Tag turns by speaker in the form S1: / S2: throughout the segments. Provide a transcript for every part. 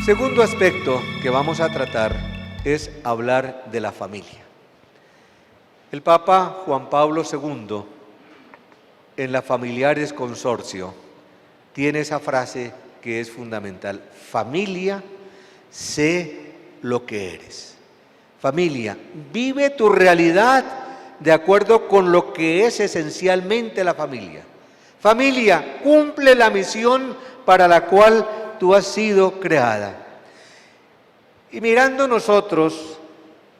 S1: Segundo aspecto que vamos a tratar es hablar de la familia. El Papa Juan Pablo II, en la Familiares Consortio, tiene esa frase que es fundamental: familia, sé lo que eres. Familia, vive tu realidad de acuerdo con lo que es esencialmente la familia. Familia, cumple la misión para la cual tú has sido creada. Y mirando nosotros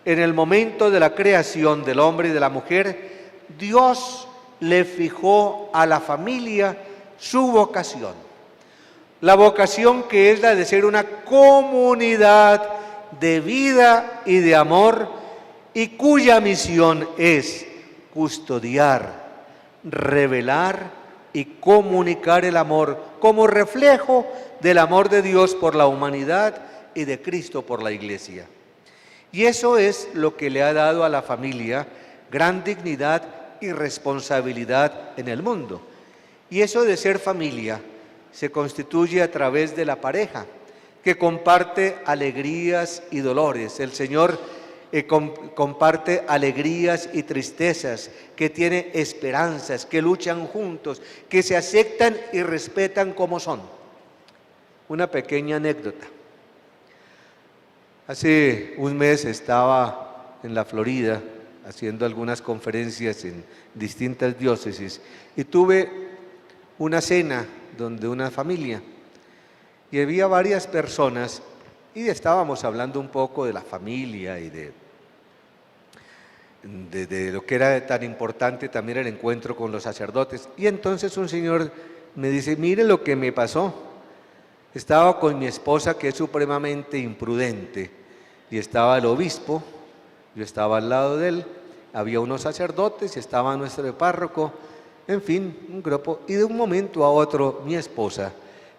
S1: en el momento de la creación del hombre y de la mujer, Dios le fijó a la familia su vocación. La vocación que es la de ser una comunidad de vida y de amor, y cuya misión es custodiar, revelar y comunicar el amor como reflejo del amor de Dios por la humanidad y de Cristo por la Iglesia. Y eso es lo que le ha dado a la familia gran dignidad y responsabilidad en el mundo. Y eso de ser familia se constituye a través de la pareja, que comparte alegrías y dolores. El Señor comparte alegrías y tristezas, que tiene esperanzas, que luchan juntos, que se aceptan y respetan como son. Una pequeña anécdota. Hace un mes estaba en la Florida haciendo algunas conferencias en distintas diócesis y tuve una cena donde una familia, y había varias personas y estábamos hablando un poco de la familia y de lo que era tan importante también el encuentro con los sacerdotes. Y entonces un señor me dice: mire lo que me pasó. Estaba con mi esposa, que es supremamente imprudente, y estaba el obispo, yo estaba al lado de él, había unos sacerdotes, estaba nuestro párroco, en fin, un grupo, y de un momento a otro mi esposa,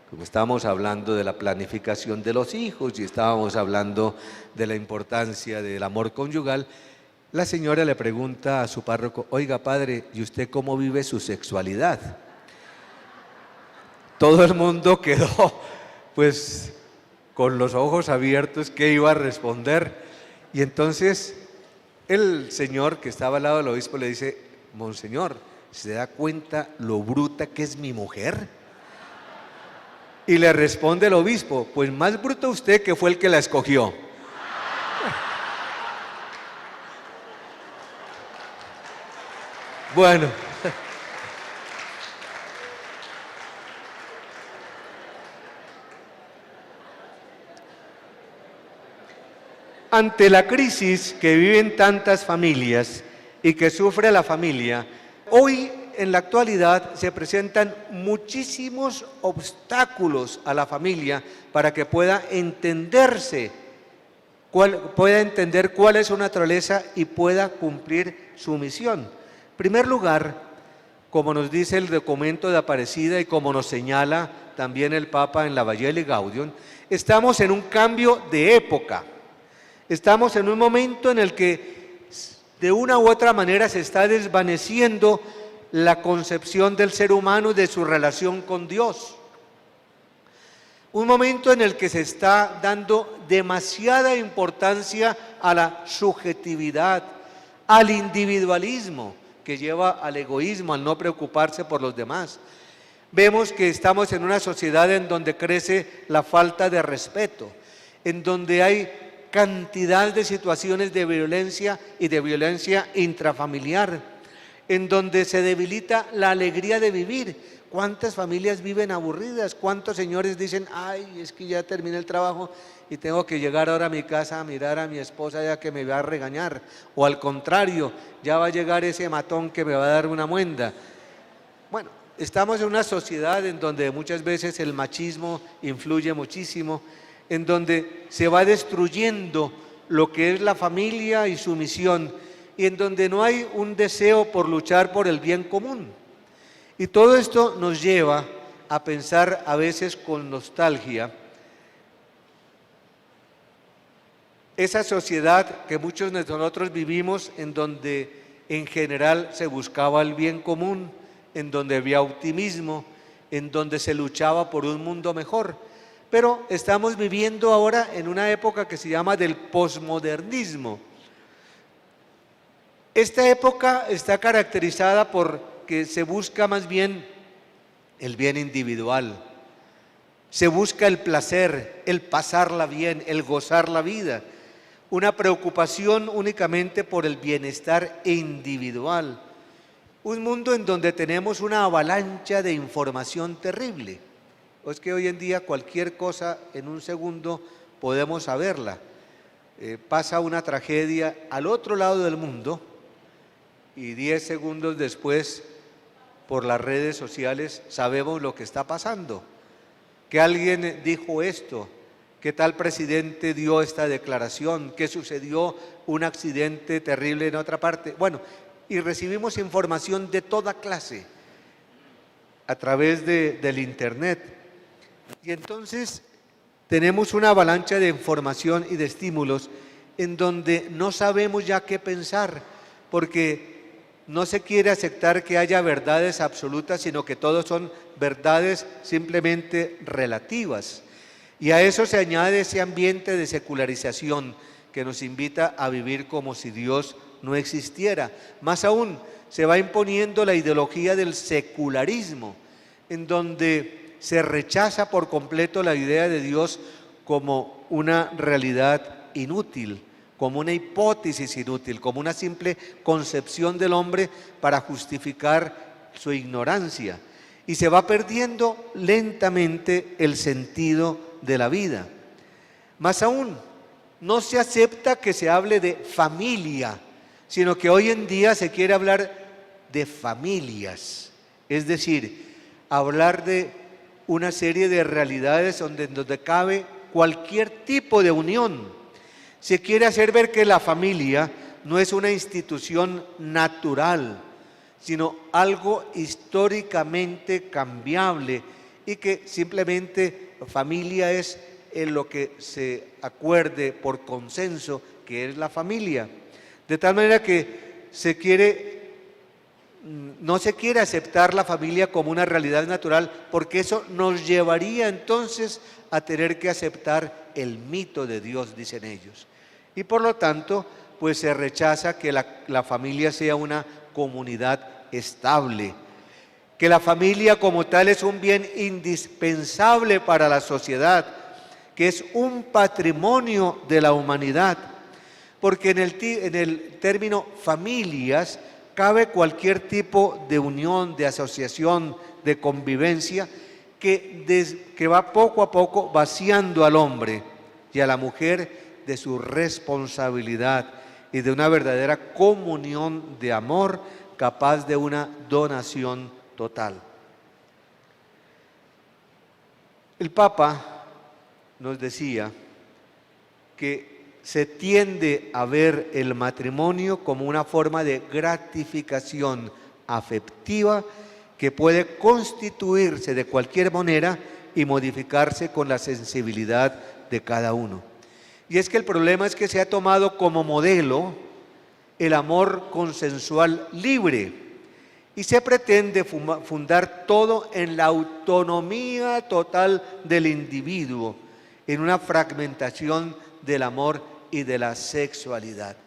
S1: como estábamos hablando de la planificación de los hijos y estábamos hablando de la importancia del amor conyugal, la señora le pregunta a su párroco: oiga, padre, ¿y usted cómo vive su sexualidad? Todo el mundo quedó pues con los ojos abiertos, ¿qué iba a responder? Y entonces el señor que estaba al lado del obispo le dice: monseñor, ¿se da cuenta lo bruta que es mi mujer? Y le responde el obispo: pues más bruto usted, que fue el que la escogió. Bueno, ante la crisis que viven tantas familias y que sufre la familia, hoy en la actualidad se presentan muchísimos obstáculos a la familia para que pueda entenderse, pueda entender cuál es su naturaleza y pueda cumplir su misión. En primer lugar, como nos dice el documento de Aparecida y como nos señala también el Papa en la Evangelii Gaudium, estamos en un cambio de época. Estamos en un momento en el que de una u otra manera se está desvaneciendo la concepción del ser humano y de su relación con Dios. Un momento en el que se está dando demasiada importancia a la subjetividad, al individualismo, que lleva al egoísmo, al no preocuparse por los demás. Vemos que estamos en una sociedad en donde crece la falta de respeto, en donde hay cantidad de situaciones de violencia y de violencia intrafamiliar, en donde se debilita la alegría de vivir. ¿Cuántas familias viven aburridas? ¿Cuántos señores dicen: ay, es que ya terminé el trabajo y tengo que llegar ahora a mi casa a mirar a mi esposa ya que me va a regañar? O al contrario, ya va a llegar ese matón que me va a dar una muenda. Bueno, estamos en una sociedad en donde muchas veces el machismo influye muchísimo, en donde se va destruyendo lo que es la familia y su misión, y en donde no hay un deseo por luchar por el bien común. Y todo esto nos lleva a pensar a veces con nostalgia esa sociedad que muchos de nosotros vivimos, en donde en general se buscaba el bien común, en donde había optimismo, en donde se luchaba por un mundo mejor. Pero estamos viviendo ahora en una época que se llama del posmodernismo. Esta época está caracterizada por que se busca más bien el bien individual, se busca el placer, el pasarla bien, el gozar la vida, una preocupación únicamente por el bienestar individual. Un mundo en donde tenemos una avalancha de información terrible. Es que hoy en día cualquier cosa en un segundo podemos saberla. Pasa una tragedia al otro lado del mundo y 10 segundos después, por las redes sociales, sabemos lo que está pasando. Que alguien dijo esto, que tal presidente dio esta declaración, que sucedió un accidente terrible en otra parte. Bueno, y recibimos información de toda clase a través del internet. Y entonces tenemos una avalancha de información y de estímulos en donde no sabemos ya qué pensar, porque no se quiere aceptar que haya verdades absolutas, sino que todos son verdades simplemente relativas. Y a eso se añade ese ambiente de secularización que nos invita a vivir como si Dios no existiera. Más aún, se va imponiendo la ideología del secularismo, en donde se rechaza por completo la idea de Dios como una realidad inútil, como una hipótesis inútil, como una simple concepción del hombre para justificar su ignorancia. Y se va perdiendo lentamente el sentido de la vida. Más aún, no se acepta que se hable de familia, sino que hoy en día se quiere hablar de familias, es decir, hablar de una serie de realidades donde cabe cualquier tipo de unión. Se quiere hacer ver que la familia no es una institución natural, sino algo históricamente cambiable, y que simplemente familia es en lo que se acuerde por consenso que es la familia. De tal manera que no se quiere aceptar la familia como una realidad natural, porque eso nos llevaría entonces a tener que aceptar el mito de Dios, dicen ellos. Y por lo tanto, pues se rechaza que la familia sea una comunidad estable, que la familia como tal es un bien indispensable para la sociedad, que es un patrimonio de la humanidad, porque en el término familias cabe cualquier tipo de unión, de asociación, de convivencia que va poco a poco vaciando al hombre y a la mujer de su responsabilidad y de una verdadera comunión de amor capaz de una donación total. El Papa nos decía que se tiende a ver el matrimonio como una forma de gratificación afectiva que puede constituirse de cualquier manera y modificarse con la sensibilidad de cada uno. Y es que el problema es que se ha tomado como modelo el amor consensual libre y se pretende fundar todo en la autonomía total del individuo, en una fragmentación del amor y de la sexualidad.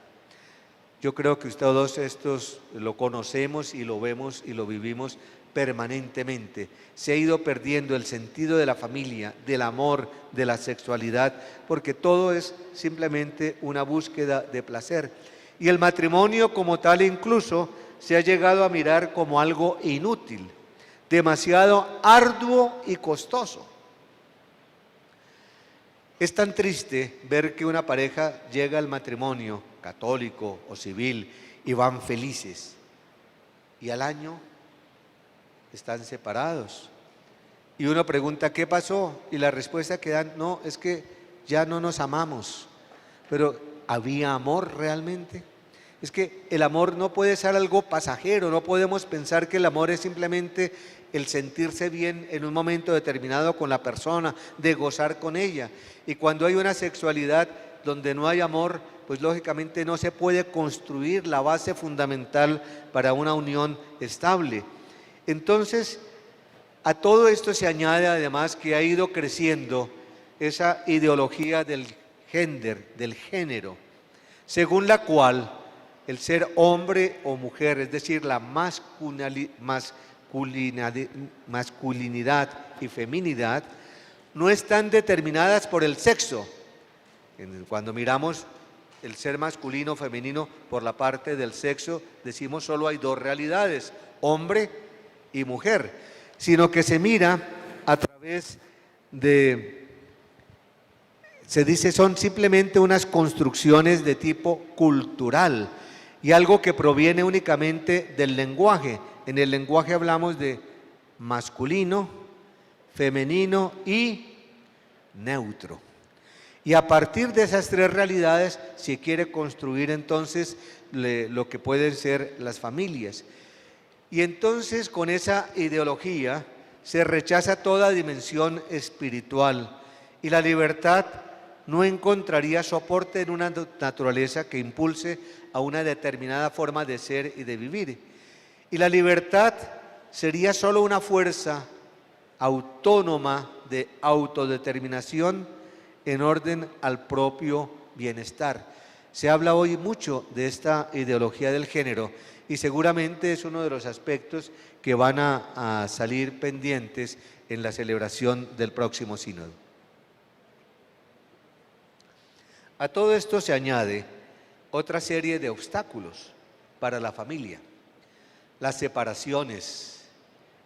S1: Yo creo que todos estos lo conocemos y lo vemos y lo vivimos permanentemente. Se ha ido perdiendo el sentido de la familia, del amor, de la sexualidad, porque todo es simplemente una búsqueda de placer. Y el matrimonio como tal incluso se ha llegado a mirar como algo inútil, demasiado arduo y costoso. Es tan triste ver que una pareja llega al matrimonio católico o civil y van felices y al año están separados. Y uno pregunta, ¿qué pasó? Y la respuesta que dan, no, es que ya no nos amamos. Pero ¿había amor realmente? Es que el amor no puede ser algo pasajero, no podemos pensar que el amor es simplemente el sentirse bien en un momento determinado con la persona, de gozar con ella. Y cuando hay una sexualidad donde no hay amor, pues lógicamente no se puede construir la base fundamental para una unión estable. Entonces, a todo esto se añade además que ha ido creciendo esa ideología del género, según la cual el ser hombre o mujer, es decir, la masculinidad y feminidad, no están determinadas por el sexo. Cuando miramos el ser masculino o femenino por la parte del sexo, decimos solo hay dos realidades, hombre y mujer, sino que se mira a través de, se dice, son simplemente unas construcciones de tipo cultural y algo que proviene únicamente del lenguaje. En el lenguaje hablamos de masculino, femenino y neutro. Y a partir de esas tres realidades se quiere construir entonces lo que pueden ser las familias. Y entonces con esa ideología se rechaza toda dimensión espiritual y la libertad no encontraría soporte en una naturaleza que impulse a una determinada forma de ser y de vivir. Y la libertad sería solo una fuerza autónoma de autodeterminación en orden al propio bienestar. Se habla hoy mucho de esta ideología del género y seguramente es uno de los aspectos que van a salir pendientes en la celebración del próximo sínodo. A todo esto se añade otra serie de obstáculos para la familia, las separaciones,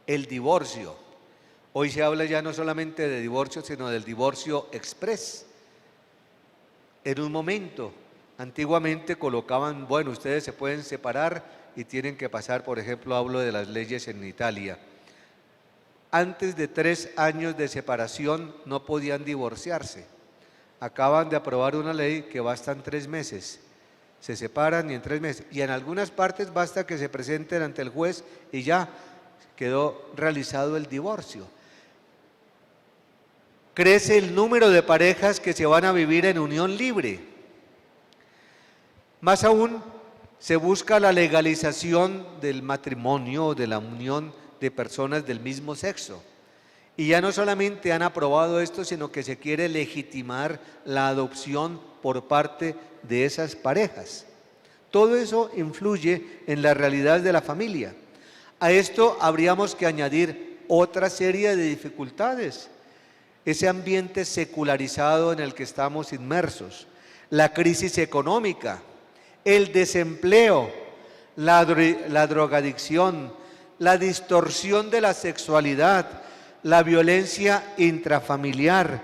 S1: el divorcio. Hoy se habla ya no solamente de divorcio, sino del divorcio express. En un momento, antiguamente colocaban, bueno, ustedes se pueden separar y tienen que pasar, por ejemplo, hablo de las leyes en Italia. Antes de 3 años de separación no podían divorciarse. Acaban de aprobar una ley que bastan 3 meses. Se separan y en 3 meses. Y en algunas partes basta que se presenten ante el juez y ya quedó realizado el divorcio. Crece el número de parejas que se van a vivir en unión libre. Más aún, se busca la legalización del matrimonio, de la unión de personas del mismo sexo. Y ya no solamente han aprobado esto, sino que se quiere legitimar la adopción por parte de esas parejas. Todo eso influye en la realidad de la familia. A esto habríamos que añadir otra serie de dificultades. Ese ambiente secularizado en el que estamos inmersos, la crisis económica, el desempleo, la drogadicción, la distorsión de la sexualidad, la violencia intrafamiliar,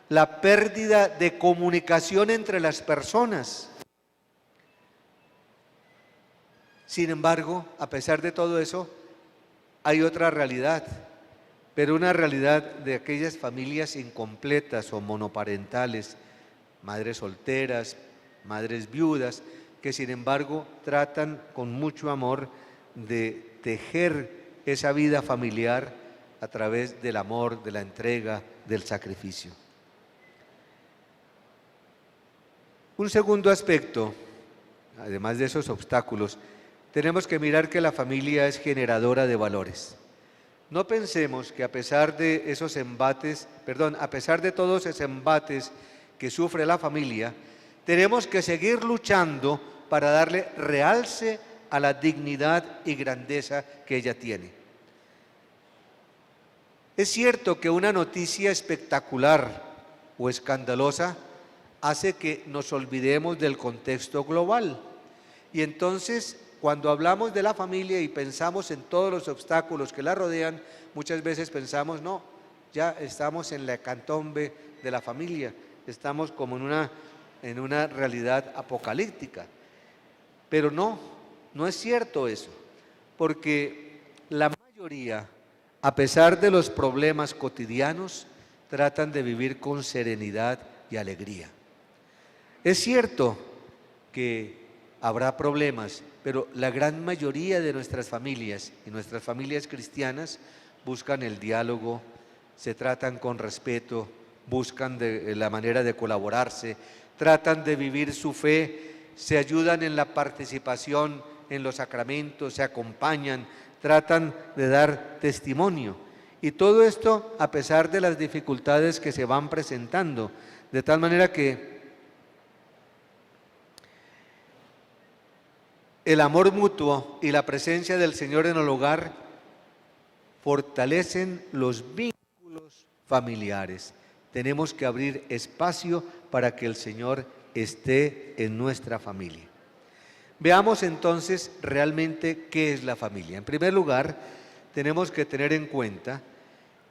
S1: la pérdida de comunicación entre las personas. Sin embargo, a pesar de todo eso, hay otra realidad, pero una realidad de aquellas familias incompletas o monoparentales, madres solteras, madres viudas, que sin embargo tratan con mucho amor de tejer esa vida familiar a través del amor, de la entrega, del sacrificio. Un segundo aspecto, además de esos obstáculos, tenemos que mirar que la familia es generadora de valores. No pensemos que a pesar de esos embates, a pesar de todos esos embates que sufre la familia, tenemos que seguir luchando para darle realce a la dignidad y grandeza que ella tiene. Es cierto que una noticia espectacular o escandalosa hace que nos olvidemos del contexto global. Y entonces, cuando hablamos de la familia y pensamos en todos los obstáculos que la rodean, muchas veces pensamos, no, ya estamos en la hecatombe de la familia, estamos como en una realidad apocalíptica. Pero no es cierto eso, porque la mayoría, a pesar de los problemas cotidianos, tratan de vivir con serenidad y alegría. Es cierto que habrá problemas, pero la gran mayoría de nuestras familias y nuestras familias cristianas buscan el diálogo, se tratan con respeto, buscan la manera de colaborarse, tratan de vivir su fe, se ayudan en la participación en los sacramentos, se acompañan, tratan de dar testimonio. Y todo esto a pesar de las dificultades que se van presentando, de tal manera que el amor mutuo y la presencia del Señor en el hogar fortalecen los vínculos familiares. Tenemos que abrir espacio para que el Señor esté en nuestra familia. Veamos entonces realmente qué es la familia. En primer lugar, tenemos que tener en cuenta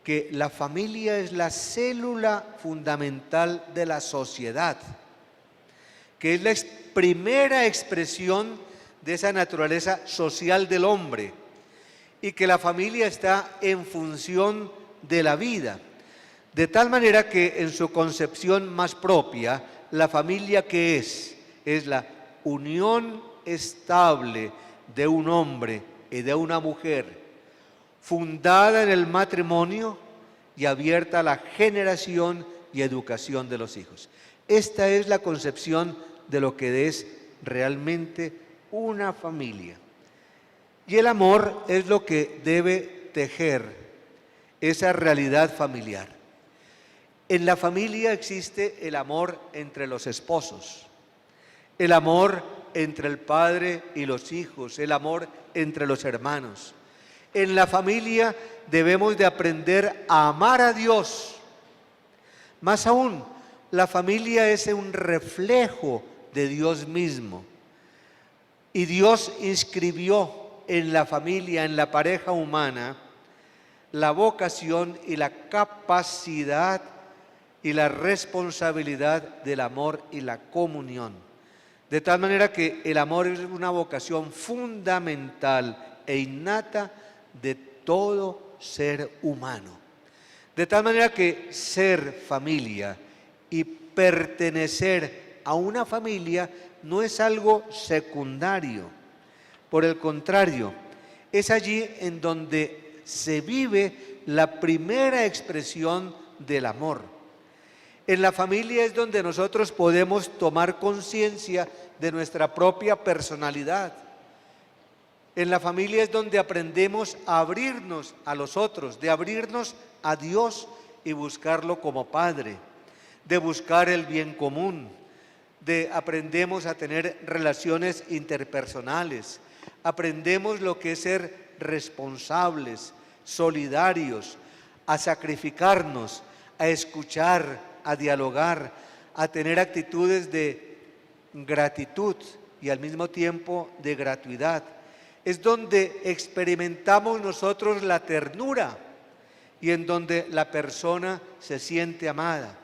S1: que la familia es la célula fundamental de la sociedad, que es la primera expresión de esa naturaleza social del hombre, y que la familia está en función de la vida, de tal manera que en su concepción más propia, la familia ¿qué es? Es la unión estable de un hombre y de una mujer, fundada en el matrimonio y abierta a la generación y educación de los hijos. Esta es la concepción de lo que es realmente una familia. Y el amor es lo que debe tejer esa realidad familiar. En la familia existe el amor entre los esposos, el amor entre el padre y los hijos, el amor entre los hermanos. En la familia debemos de aprender a amar a Dios. Más aún, la familia es un reflejo de Dios mismo. Y Dios inscribió en la familia, en la pareja humana, la vocación y la capacidad y la responsabilidad del amor y la comunión. De tal manera que el amor es una vocación fundamental e innata de todo ser humano. De tal manera que ser familia y pertenecer a una familia no es algo secundario. Por el contrario, es allí en donde se vive la primera expresión del amor. En la familia es donde nosotros podemos tomar conciencia de nuestra propia personalidad. En la familia es donde aprendemos a abrirnos a los otros, de abrirnos a Dios y buscarlo como Padre, de buscar el bien común, aprendemos a tener relaciones interpersonales, aprendemos lo que es ser responsables, solidarios, a sacrificarnos, a escuchar, a dialogar, a tener actitudes de gratitud y al mismo tiempo de gratuidad. Es donde experimentamos nosotros la ternura y en donde la persona se siente amada.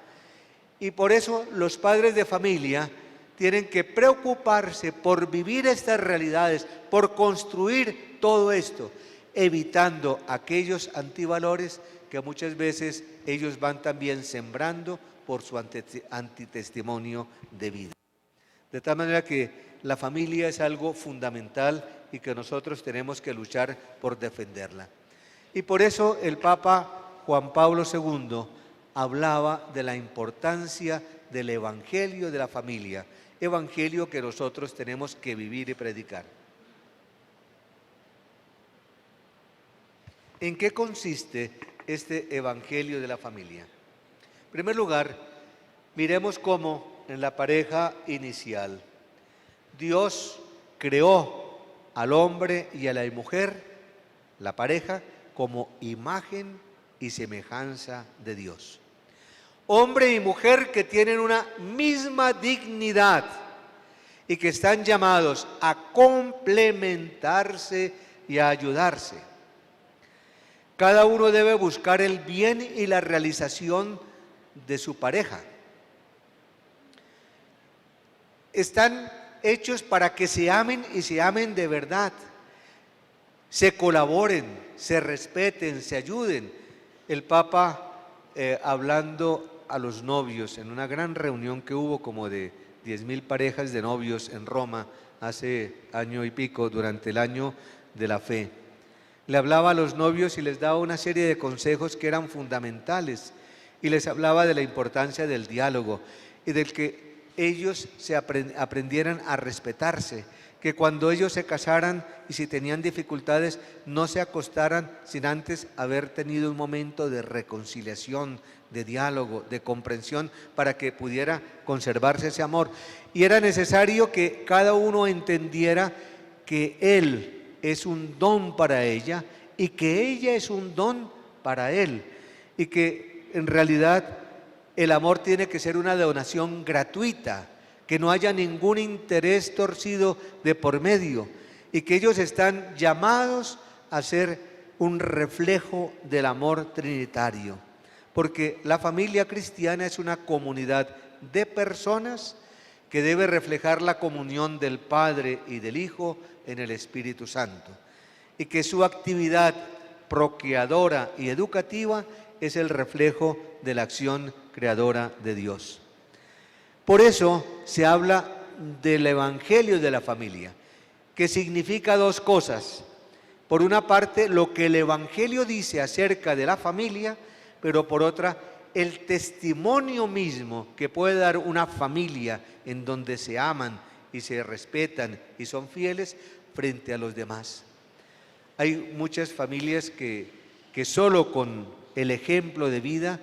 S1: Y por eso los padres de familia tienen que preocuparse por vivir estas realidades, por construir todo esto, evitando aquellos antivalores que muchas veces ellos van también sembrando por su antitestimonio de vida. De tal manera que la familia es algo fundamental y que nosotros tenemos que luchar por defenderla. Y por eso el Papa Juan Pablo II hablaba de la importancia del Evangelio de la familia, Evangelio que nosotros tenemos que vivir y predicar. ¿En qué consiste este Evangelio de la familia? En primer lugar, miremos cómo en la pareja inicial Dios creó al hombre y a la mujer, la pareja, como imagen y semejanza de Dios. Hombre y mujer que tienen una misma dignidad y que están llamados a complementarse y a ayudarse. Cada uno debe buscar el bien y la realización de su pareja. Están hechos para que se amen y se amen de verdad, se colaboren, se respeten, se ayuden. El Papa, hablando a los novios en una gran reunión que hubo como de 10.000 parejas de novios en Roma hace año y pico, durante el año de la fe. Le hablaba a los novios y les daba una serie de consejos que eran fundamentales, y les hablaba de la importancia del diálogo y del que ellos aprendieran a respetarse, que cuando ellos se casaran y si tenían dificultades no se acostaran sin antes haber tenido un momento de reconciliación, de diálogo, de comprensión, para que pudiera conservarse ese amor. Y era necesario que cada uno entendiera que él es un don para ella y que ella es un don para él, y que en realidad el amor tiene que ser una donación gratuita, que no haya ningún interés torcido de por medio, y que ellos están llamados a ser un reflejo del amor trinitario, porque la familia cristiana es una comunidad de personas que debe reflejar la comunión del Padre y del Hijo en el Espíritu Santo, y que su actividad procreadora y educativa es el reflejo de la acción creadora de Dios. Por eso se habla del Evangelio de la familia, que significa dos cosas. Por una parte, lo que el Evangelio dice acerca de la familia, pero por otra, el testimonio mismo que puede dar una familia en donde se aman y se respetan y son fieles frente a los demás. Hay muchas familias que solo con el ejemplo de vida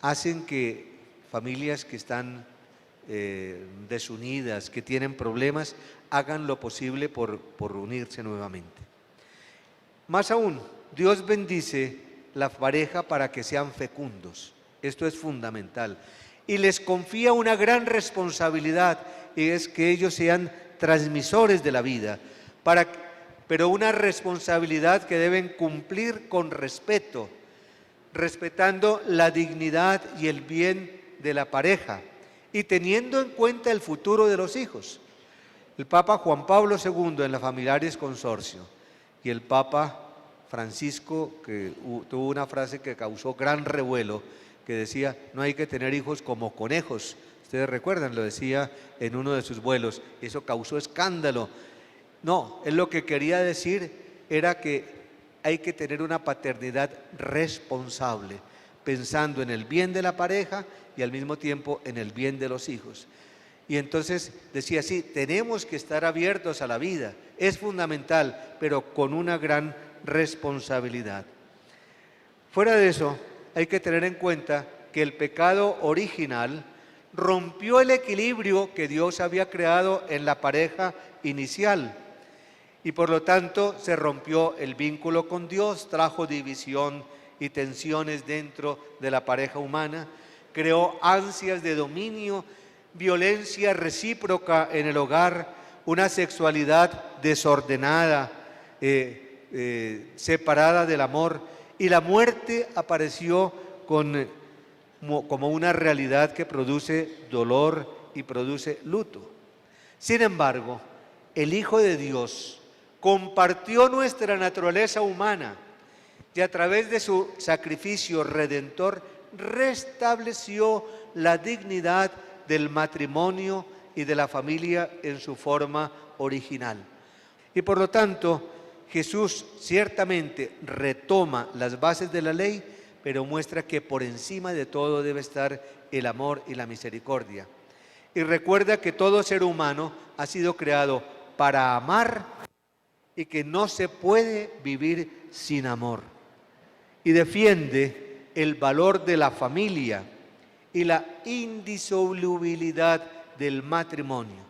S1: hacen que familias que están desunidas, que tienen problemas, hagan lo posible por unirse nuevamente. Más aún, Dios bendice la pareja para que sean fecundos. Esto es fundamental. Y les confía una gran responsabilidad, y es que ellos sean transmisores de la vida, pero una responsabilidad que deben cumplir con respeto, respetando la dignidad y el bien de la pareja y teniendo en cuenta el futuro de los hijos. El Papa Juan Pablo II en la Familiares Consortio y el Papa Francisco, que tuvo una frase que causó gran revuelo, que decía: no hay que tener hijos como conejos. Ustedes recuerdan, lo decía en uno de sus vuelos, eso causó escándalo. No, él lo que quería decir era que hay que tener una paternidad responsable, pensando en el bien de la pareja y al mismo tiempo en el bien de los hijos. Y entonces decía así: tenemos que estar abiertos a la vida, es fundamental, pero con una gran responsabilidad. Fuera de eso, hay que tener en cuenta que el pecado original rompió el equilibrio que Dios había creado en la pareja inicial, y por lo tanto se rompió el vínculo con Dios, trajo división y tensiones dentro de la pareja humana, creó ansias de dominio, violencia recíproca en el hogar, una sexualidad desordenada, separada del amor, y la muerte apareció como una realidad que produce dolor y produce luto. Sin embargo, el Hijo de Dios compartió nuestra naturaleza humana y a través de su sacrificio redentor restableció la dignidad del matrimonio y de la familia en su forma original. Y por lo tanto, Jesús ciertamente retoma las bases de la ley, pero muestra que por encima de todo debe estar el amor y la misericordia. Y recuerda que todo ser humano ha sido creado para amar y que no se puede vivir sin amor. Y defiende el valor de la familia y la indisolubilidad del matrimonio.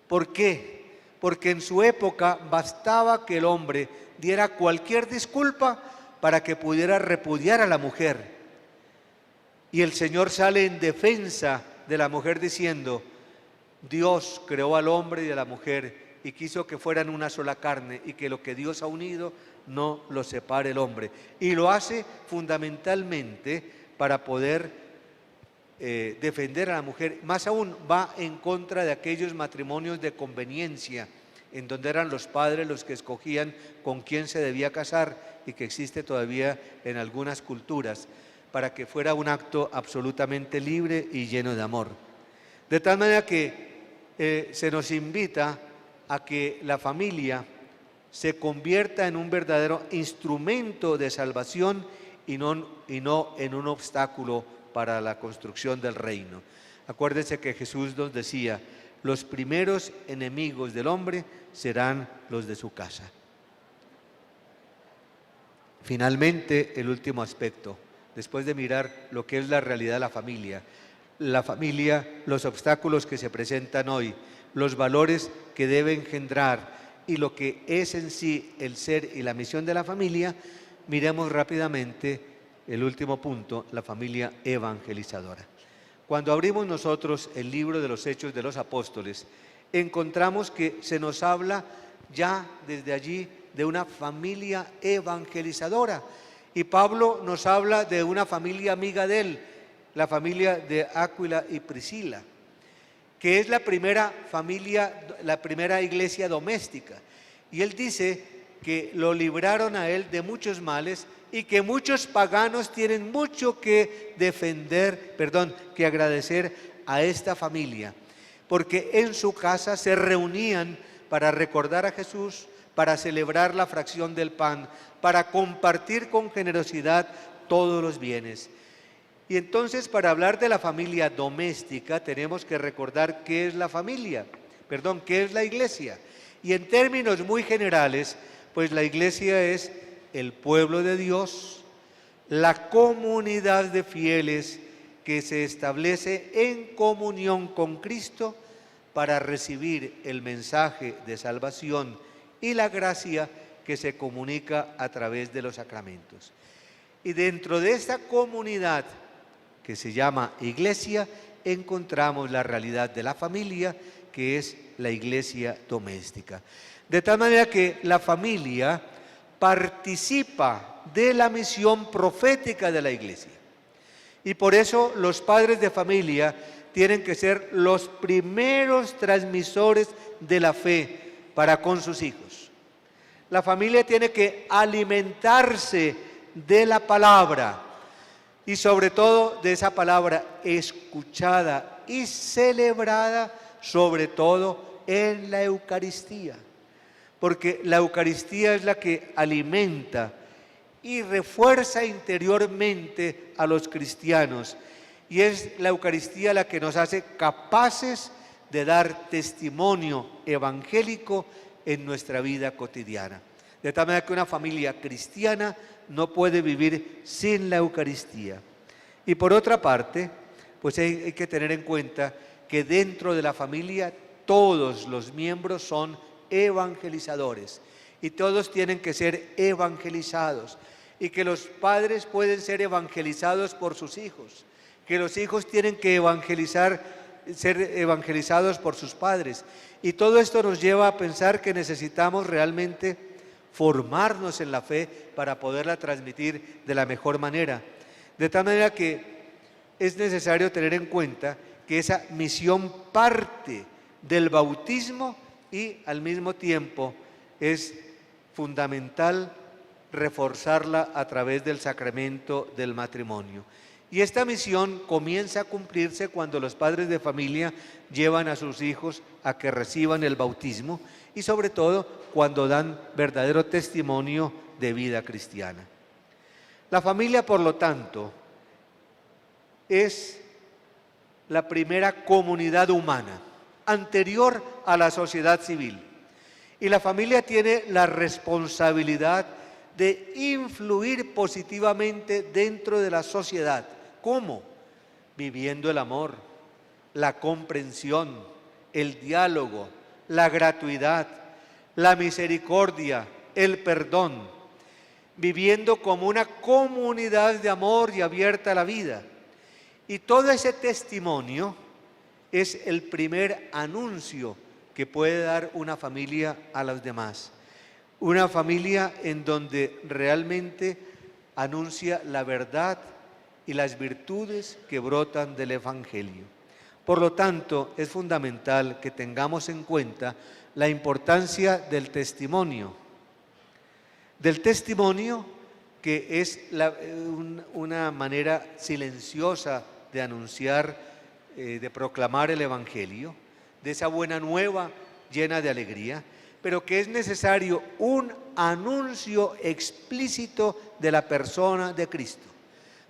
S1: ¿Por qué? Porque en su época bastaba que el hombre diera cualquier disculpa para que pudiera repudiar a la mujer. Y el Señor sale en defensa de la mujer diciendo: Dios creó al hombre y a la mujer y quiso que fueran una sola carne, y que lo que Dios ha unido no lo separe el hombre. Y lo hace fundamentalmente para poder defender a la mujer. Más aún, va en contra de aquellos matrimonios de conveniencia, en donde eran los padres los que escogían con quién se debía casar, y que existe todavía en algunas culturas, para que fuera un acto absolutamente libre y lleno de amor. De tal manera que se nos invita a que la familia se convierta en un verdadero instrumento de salvación y no en un obstáculo para la construcción del reino. Acuérdense que Jesús nos decía: los primeros enemigos del hombre serán los de su casa. Finalmente, el último aspecto, después de mirar lo que es la realidad de la familia, los obstáculos que se presentan hoy, los valores que debe engendrar y lo que es en sí el ser y la misión de la familia, miremos rápidamente el último punto, la familia evangelizadora. Cuando abrimos nosotros el libro de los Hechos de los Apóstoles, encontramos que se nos habla ya desde allí de una familia evangelizadora. Y Pablo nos habla de una familia amiga de él, la familia de Áquila y Priscila, que es la primera familia, la primera iglesia doméstica. Y él dice que lo libraron a él de muchos males y que muchos paganos tienen mucho que que agradecer a esta familia, porque en su casa se reunían para recordar a Jesús, para celebrar la fracción del pan, para compartir con generosidad todos los bienes. Y entonces, para hablar de la familia doméstica, tenemos que recordar qué es la familia, qué es la iglesia. Y en términos muy generales, pues la iglesia es el pueblo de Dios, la comunidad de fieles que se establece en comunión con Cristo para recibir el mensaje de salvación y la gracia que se comunica a través de los sacramentos. Y dentro de esta comunidad que se llama iglesia, encontramos la realidad de la familia, que es la iglesia doméstica. De tal manera que la familia participa de la misión profética de la iglesia. Y por eso los padres de familia tienen que ser los primeros transmisores de la fe para con sus hijos. La familia tiene que alimentarse de la palabra y sobre todo de esa palabra escuchada y celebrada, sobre todo en la Eucaristía, porque la Eucaristía es la que alimenta y refuerza interiormente a los cristianos, y es la Eucaristía la que nos hace capaces de dar testimonio evangélico en nuestra vida cotidiana. De tal manera que una familia cristiana no puede vivir sin la Eucaristía. Y por otra parte, pues hay que tener en cuenta que dentro de la familia todos los miembros son evangelizadores y todos tienen que ser evangelizados, y que los padres pueden ser evangelizados por sus hijos, que los hijos tienen que ser evangelizados por sus padres. Y todo esto nos lleva a pensar que necesitamos realmente formarnos en la fe para poderla transmitir de la mejor manera. De tal manera que es necesario tener en cuenta que esa misión parte del bautismo y al mismo tiempo es fundamental reforzarla a través del sacramento del matrimonio. Y esta misión comienza a cumplirse cuando los padres de familia llevan a sus hijos a que reciban el bautismo y sobre todo cuando dan verdadero testimonio de vida cristiana. La familia, por lo tanto, es la primera comunidad humana, anterior a la sociedad civil. Y la familia tiene la responsabilidad de influir positivamente dentro de la sociedad. ¿Cómo? Viviendo el amor, la comprensión, el diálogo, la gratuidad, la misericordia, el perdón, viviendo como una comunidad de amor y abierta a la vida. Y todo ese testimonio es el primer anuncio que puede dar una familia a los demás. Una familia en donde realmente anuncia la verdad y las virtudes que brotan del Evangelio. Por lo tanto, es fundamental que tengamos en cuenta la importancia del testimonio que es una manera silenciosa de anunciar, de proclamar el Evangelio, de esa buena nueva llena de alegría, pero que es necesario un anuncio explícito de la persona de Cristo.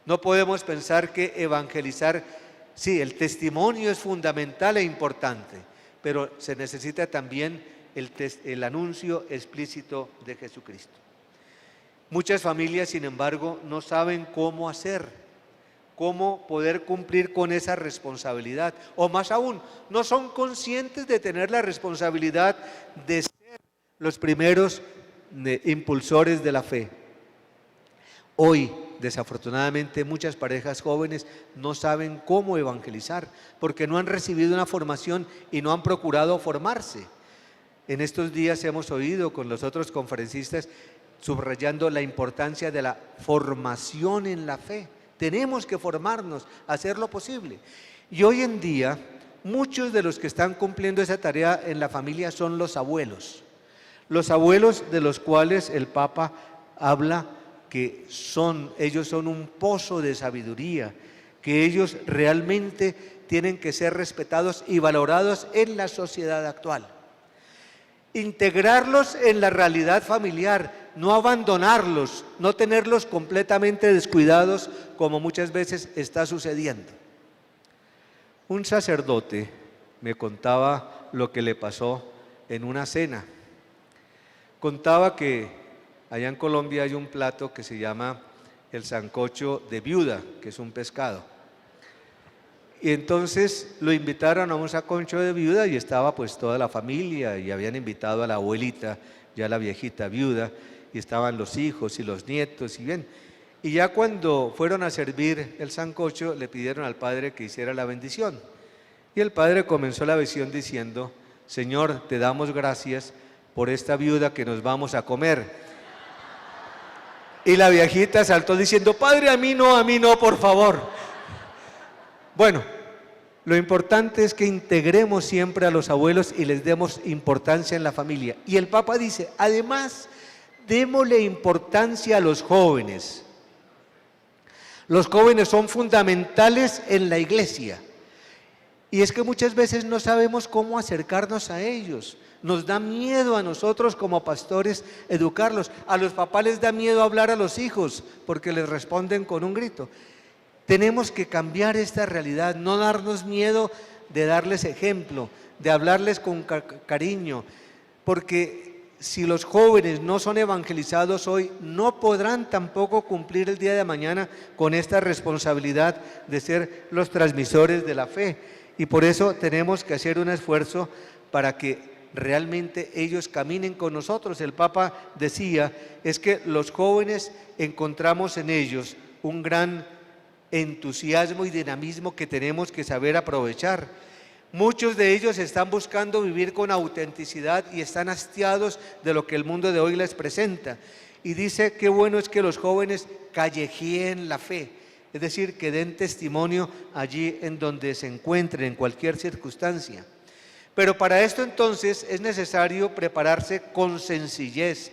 S1: No podemos pensar que evangelizar, sí, el testimonio es fundamental e importante, pero se necesita también el anuncio explícito de Jesucristo. Muchas familias, sin embargo, no saben cómo hacer, cómo poder cumplir con esa responsabilidad, o más aún, no son conscientes de tener la responsabilidad de ser los primeros impulsores de la fe. Hoy, desafortunadamente, muchas parejas jóvenes no saben cómo evangelizar porque no han recibido una formación y no han procurado formarse. En estos días hemos oído con los otros conferencistas subrayando la importancia de la formación en la fe. Tenemos que formarnos, hacer lo posible. Y hoy en día, muchos de los que están cumpliendo esa tarea en la familia son los abuelos. Los abuelos de los cuales el Papa habla que ellos son un pozo de sabiduría, que ellos realmente tienen que ser respetados y valorados en la sociedad actual. Integrarlos en la realidad familiar, no abandonarlos, no tenerlos completamente descuidados como muchas veces está sucediendo. Un sacerdote me contaba lo que le pasó en una cena. Contaba que allá en Colombia hay un plato que se llama el sancocho de viuda, que es un pescado. Y entonces lo invitaron a un sancocho de viuda y estaba pues toda la familia y habían invitado a la abuelita, ya la viejita viuda, y estaban los hijos y los nietos y bien. Y ya cuando fueron a servir el sancocho le pidieron al padre que hiciera la bendición. Y el padre comenzó la bendición diciendo: Señor, te damos gracias por esta viuda que nos vamos a comer. Y la viejita saltó diciendo: Padre, a mí no, por favor. Bueno, lo importante es que integremos siempre a los abuelos y les demos importancia en la familia. Y el Papa dice, además, démosle importancia a los jóvenes. Los jóvenes son fundamentales en la iglesia. Y es que muchas veces no sabemos cómo acercarnos a ellos. Nos da miedo a nosotros como pastores educarlos. A los papás les da miedo hablar a los hijos porque les responden con un grito. Tenemos que cambiar esta realidad, no darnos miedo de darles ejemplo, de hablarles con cariño, porque si los jóvenes no son evangelizados hoy, no podrán tampoco cumplir el día de mañana con esta responsabilidad de ser los transmisores de la fe. Y por eso tenemos que hacer un esfuerzo para que realmente ellos caminen con nosotros. El Papa decía, es que los jóvenes encontramos en ellos un gran entusiasmo y dinamismo que tenemos que saber aprovechar. Muchos de ellos están buscando vivir con autenticidad y están hastiados de lo que el mundo de hoy les presenta. Y dice, qué bueno es que los jóvenes callejeen la fe, es decir, que den testimonio allí en donde se encuentren, en cualquier circunstancia. Pero para esto entonces es necesario prepararse con sencillez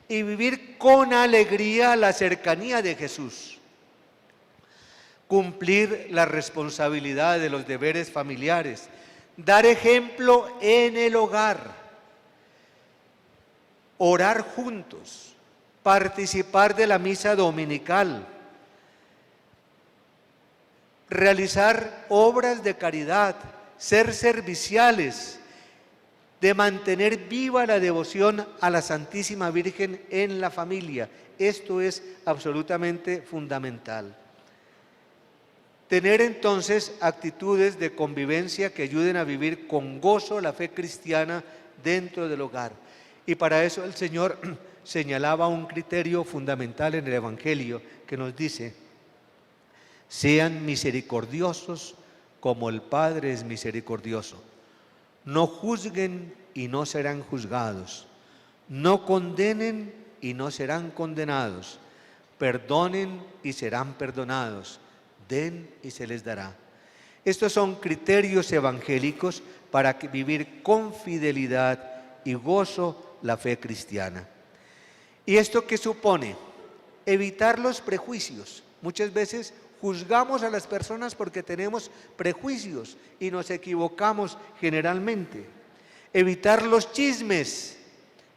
S1: y vivir con alegría la cercanía de Jesús. Cumplir la responsabilidad de los deberes familiares, dar ejemplo en el hogar, orar juntos, participar de la misa dominical, realizar obras de caridad, ser serviciales, de mantener viva la devoción a la Santísima Virgen en la familia. Esto es absolutamente fundamental. Tener entonces actitudes de convivencia que ayuden a vivir con gozo la fe cristiana dentro del hogar. Y para eso el Señor señalaba un criterio fundamental en el Evangelio que nos dice, sean misericordiosos como el Padre es misericordioso. No juzguen y no serán juzgados. No condenen y no serán condenados. Perdonen y serán perdonados. Den y se les dará. Estos son criterios evangélicos para vivir con fidelidad y gozo la fe cristiana. ¿Y esto qué supone? Evitar los prejuicios. Muchas veces juzgamos a las personas porque tenemos prejuicios y nos equivocamos generalmente. Evitar los chismes.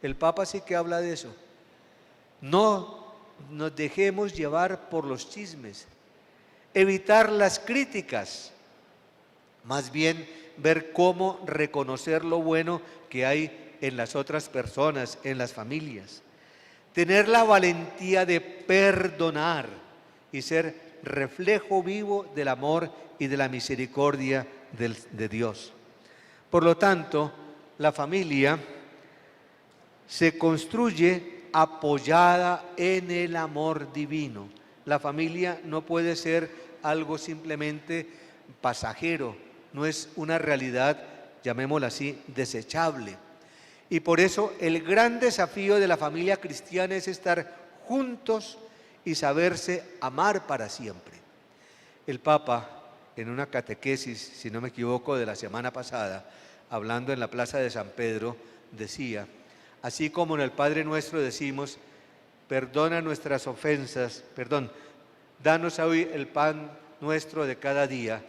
S1: El Papa sí que habla de eso. No nos dejemos llevar por los chismes. Evitar las críticas. Más bien ver cómo reconocer lo bueno que hay en las otras personas, en las familias. Tener la valentía de perdonar y ser reflejo vivo del amor y de la misericordia de Dios. Por lo tanto, la familia se construye apoyada en el amor divino. La familia no puede ser algo simplemente pasajero, no es una realidad, llamémosla así, desechable. Y por eso el gran desafío de la familia cristiana es estar juntos y saberse amar para siempre. El Papa, en una catequesis, si no me equivoco, de la semana pasada, hablando en la Plaza de San Pedro, decía: así como en el Padre Nuestro decimos, perdona nuestras ofensas, danos hoy el pan nuestro de cada día,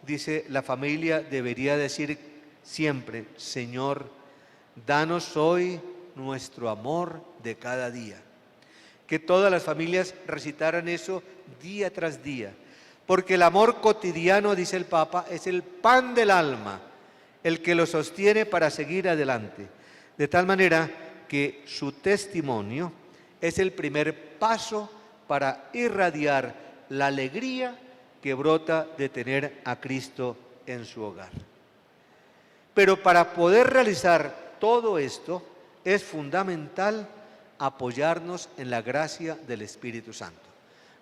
S1: dice, la familia debería decir siempre, Señor, danos hoy nuestro amor de cada día. Que todas las familias recitaran eso día tras día, porque el amor cotidiano, dice el Papa, es el pan del alma, el que lo sostiene para seguir adelante. De tal manera que su testimonio es el primer paso para irradiar la alegría que brota de tener a Cristo en su hogar. Pero para poder realizar todo esto es fundamental apoyarnos en la gracia del Espíritu Santo.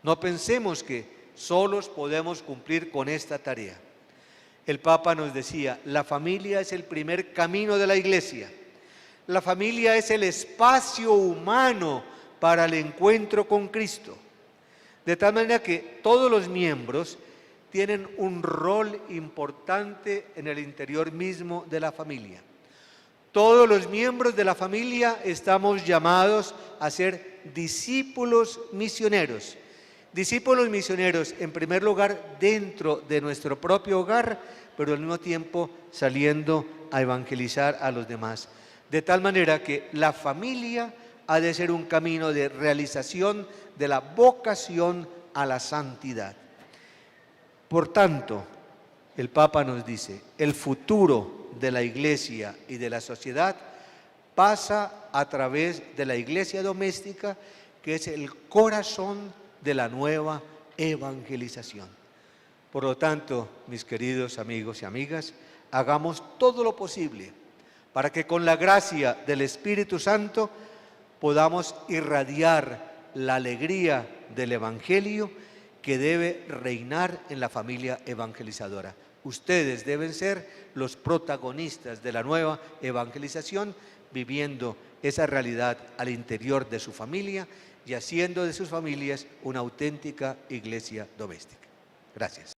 S1: No pensemos que solos podemos cumplir con esta tarea. El Papa nos decía, la familia es el primer camino de la Iglesia. La familia es el espacio humano para el encuentro con Cristo. De tal manera que todos los miembros tienen un rol importante en el interior mismo de la familia. Todos los miembros de la familia estamos llamados a ser discípulos misioneros. Discípulos misioneros, en primer lugar, dentro de nuestro propio hogar, pero al mismo tiempo saliendo a evangelizar a los demás. De tal manera que la familia ha de ser un camino de realización de la vocación a la santidad. Por tanto, el Papa nos dice, el futuro de la Iglesia y de la sociedad pasa a través de la Iglesia doméstica, que es el corazón de la nueva evangelización. Por lo tanto, mis queridos amigos y amigas, hagamos todo lo posible para que con la gracia del Espíritu Santo podamos irradiar la alegría del Evangelio que debe reinar en la familia evangelizadora. Ustedes deben ser los protagonistas de la nueva evangelización, viviendo esa realidad al interior de su familia y haciendo de sus familias una auténtica iglesia doméstica. Gracias.